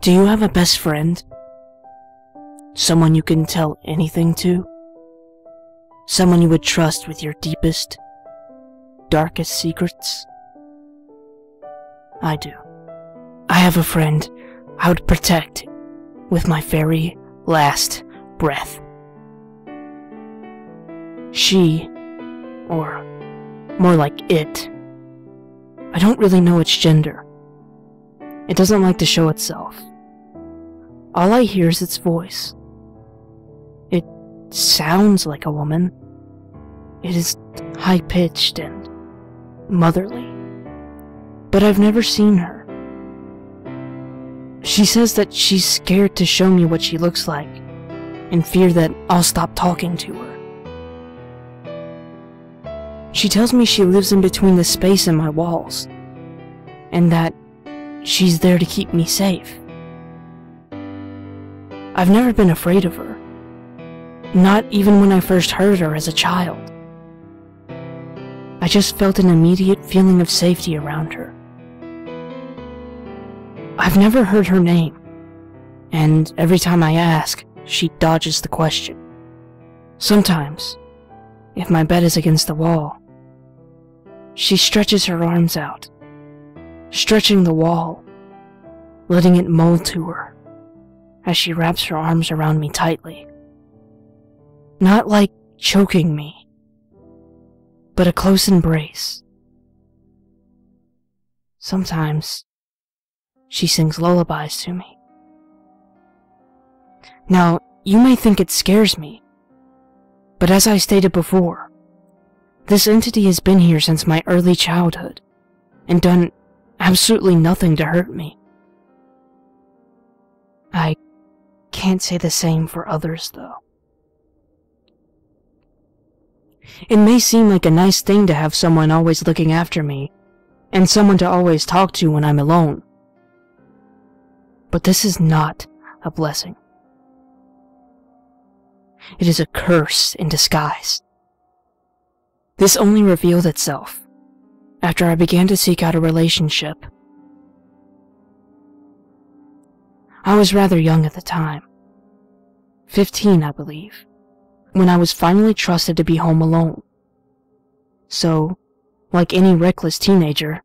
Do you have a best friend? Someone you can tell anything to? Someone you would trust with your deepest, darkest secrets? I do. I have a friend I would protect with my very last breath. She, or more like it, I don't really know its gender. It doesn't like to show itself. All I hear is its voice. It sounds like a woman. It is high-pitched and motherly. But I've never seen her. She says that she's scared to show me what she looks like, in fear that I'll stop talking to her. She tells me she lives in between the space in my walls, and that she's there to keep me safe. I've never been afraid of her, not even when I first heard her as a child. I just felt an immediate feeling of safety around her. I've never heard her name, and every time I ask, she dodges the question. Sometimes, if my bed is against the wall, she stretches her arms out, stretching the wall, letting it mold to her as she wraps her arms around me tightly. Not like choking me, but a close embrace. Sometimes, she sings lullabies to me. Now, you may think it scares me, but as I stated before, this entity has been here since my early childhood, and done absolutely nothing to hurt me. I can't say the same for others, though. It may seem like a nice thing to have someone always looking after me, and someone to always talk to when I'm alone. But this is not a blessing. It is a curse in disguise. This only revealed itself after I began to seek out a relationship. I was rather young at the time, 15, I believe, when I was finally trusted to be home alone. So, like any reckless teenager,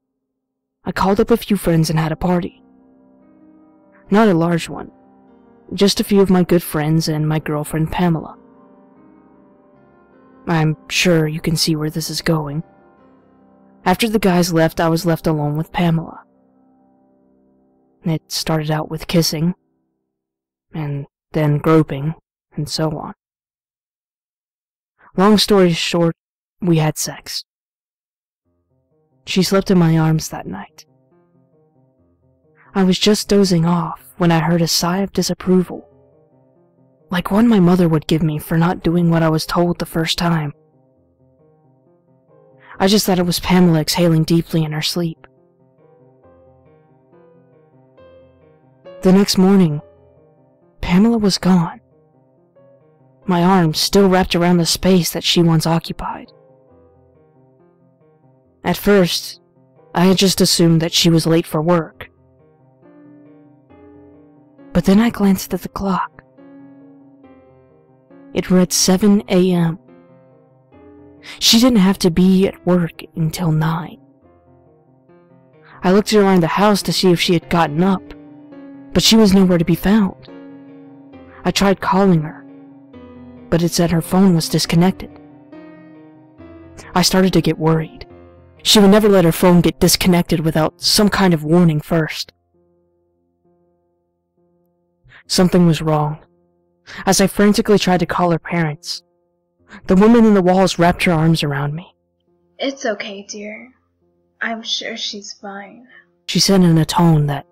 I called up a few friends and had a party. Not a large one, just a few of my good friends and my girlfriend Pamela. I'm sure you can see where this is going. After the guys left, I was left alone with Pamela. It started out with kissing, and then groping, and so on. Long story short, we had sex. She slept in my arms that night. I was just dozing off when I heard a sigh of disapproval, like one my mother would give me for not doing what I was told the first time. I just thought it was Pamela exhaling deeply in her sleep. The next morning, Pamela was gone. My arms still wrapped around the space that she once occupied. At first, I had just assumed that she was late for work. But then I glanced at the clock. It read 7 a.m. She didn't have to be at work until 9. I looked around the house to see if she had gotten up, but she was nowhere to be found. I tried calling her, but it said her phone was disconnected. I started to get worried. She would never let her phone get disconnected without some kind of warning first. Something was wrong. As I frantically tried to call her parents, the woman in the walls wrapped her arms around me. "It's okay, dear. I'm sure she's fine," she said in a tone that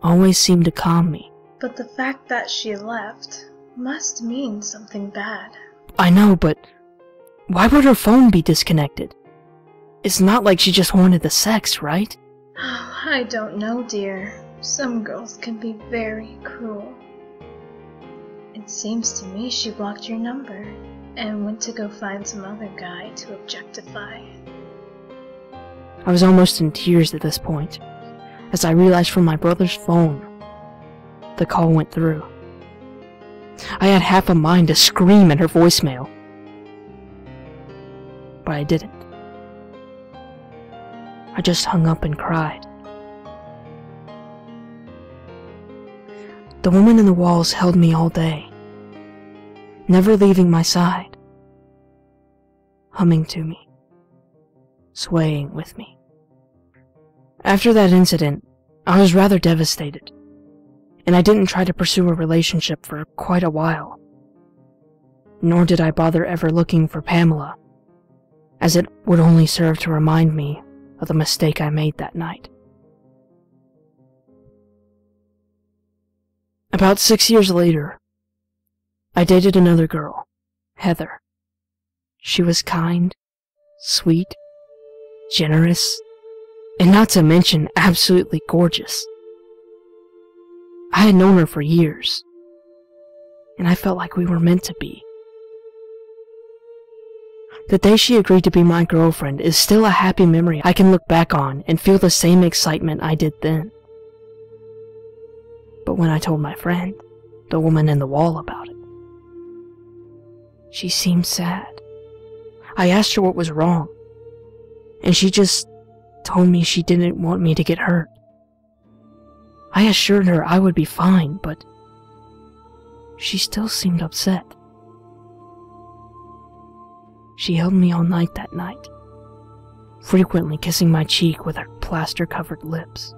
always seemed to calm me. "But the fact that she left must mean something bad." I know, but why would her phone be disconnected? It's not like she just wanted the sex, right? I don't know, dear. Some girls can be very cruel. It seems to me she blocked your number and went to go find some other guy to objectify. I was almost in tears at this point, as I realized from my brother's phone the call went through. I had half a mind to scream at her voicemail, but I didn't. I just hung up and cried. The woman in the walls held me all day, never leaving my side, humming to me, swaying with me. After that incident, I was rather devastated, and I didn't try to pursue a relationship for quite a while. Nor did I bother ever looking for Pamela, as it would only serve to remind me of the mistake I made that night. About 6 years later, I dated another girl, Heather. She was kind, sweet, generous, and not to mention absolutely gorgeous. I had known her for years, and I felt like we were meant to be. The day she agreed to be my girlfriend is still a happy memory I can look back on and feel the same excitement I did then. But when I told my friend, the woman in the wall, about it, she seemed sad. I asked her what was wrong, and she just told me she didn't want me to get hurt. I assured her I would be fine, but she still seemed upset. She held me all night that night, frequently kissing my cheek with her plaster-covered lips.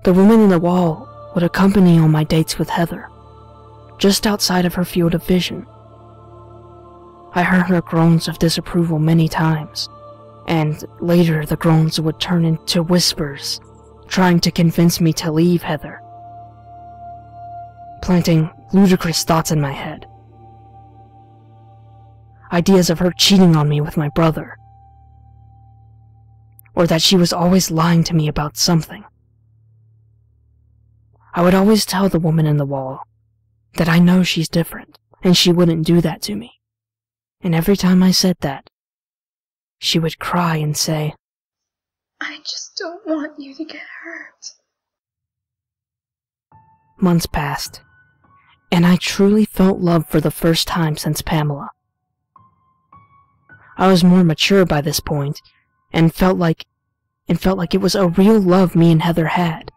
The woman in the wall would accompany on my dates with Heather, just outside of her field of vision. I heard her groans of disapproval many times, and later the groans would turn into whispers, trying to convince me to leave Heather, planting ludicrous thoughts in my head. Ideas of her cheating on me with my brother, or that she was always lying to me about something. I would always tell the woman in the wall that I know she's different, and she wouldn't do that to me. And every time I said that, she would cry and say, I just don't want you to get hurt. Months passed, and I truly felt love for the first time since Pamela. I was more mature by this point, and felt like it was a real love me and Heather had.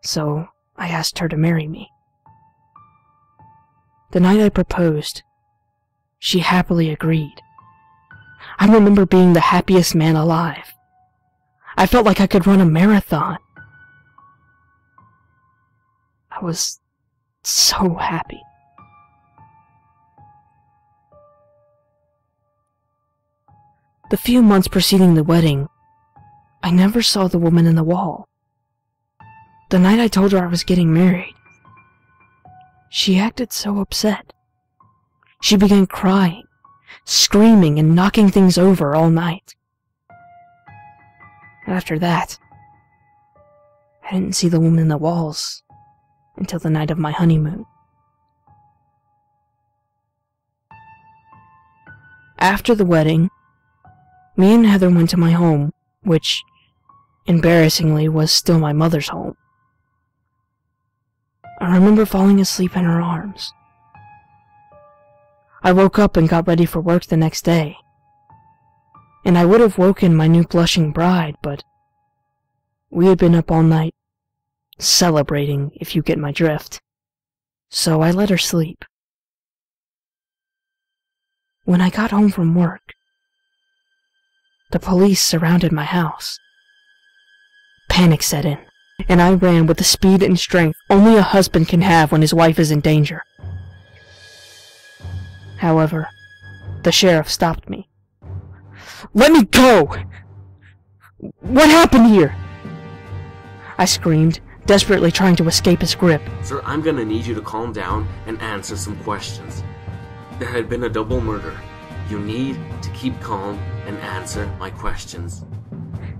So I asked her to marry me. The night I proposed, she happily agreed. I remember being the happiest man alive. I felt like I could run a marathon. I was so happy. The few months preceding the wedding, I never saw the woman in the wall. The night I told her I was getting married, she acted so upset. She began crying, screaming, and knocking things over all night. After that, I didn't see the woman in the walls until the night of my honeymoon. After the wedding, me and Heather went to my home, which, embarrassingly, was still my mother's home. I remember falling asleep in her arms. I woke up and got ready for work the next day, and I would have woken my new blushing bride, but we had been up all night, celebrating, if you get my drift, so I let her sleep. When I got home from work, the police surrounded my house. Panic set in, and I ran with the speed and strength only a husband can have when his wife is in danger. However, the sheriff stopped me. "Let me go! What happened here?" I screamed, desperately trying to escape his grip. Sir, I'm gonna need you to calm down and answer some questions. There had been a double murder. You need to keep calm and answer my questions.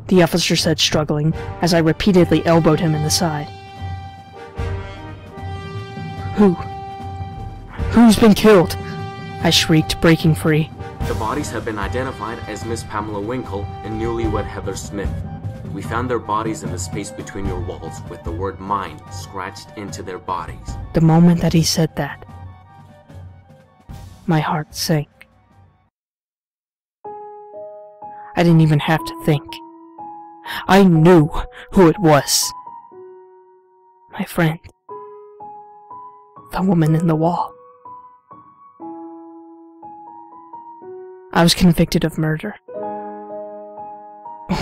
The officer said, struggling, as I repeatedly elbowed him in the side. Who's been killed?" I shrieked, breaking free. The bodies have been identified as Miss Pamela Winkle and newlywed Heather Smith. We found their bodies in the space between your walls with the word mind scratched into their bodies. The moment that he said that, my heart sank. I didn't even have to think. I knew who it was. My friend. The woman in the wall. I was convicted of murder.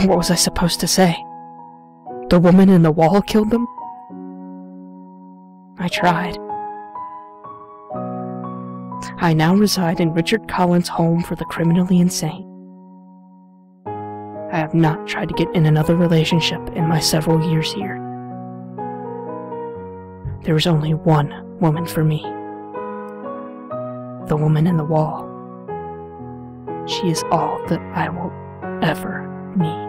What was I supposed to say? The woman in the wall killed them? I tried. I now reside in Richard Collins' home for the criminally insane. I have not tried to get in another relationship in my several years here. There is only one woman for me. The woman in the wall. She is all that I will ever need.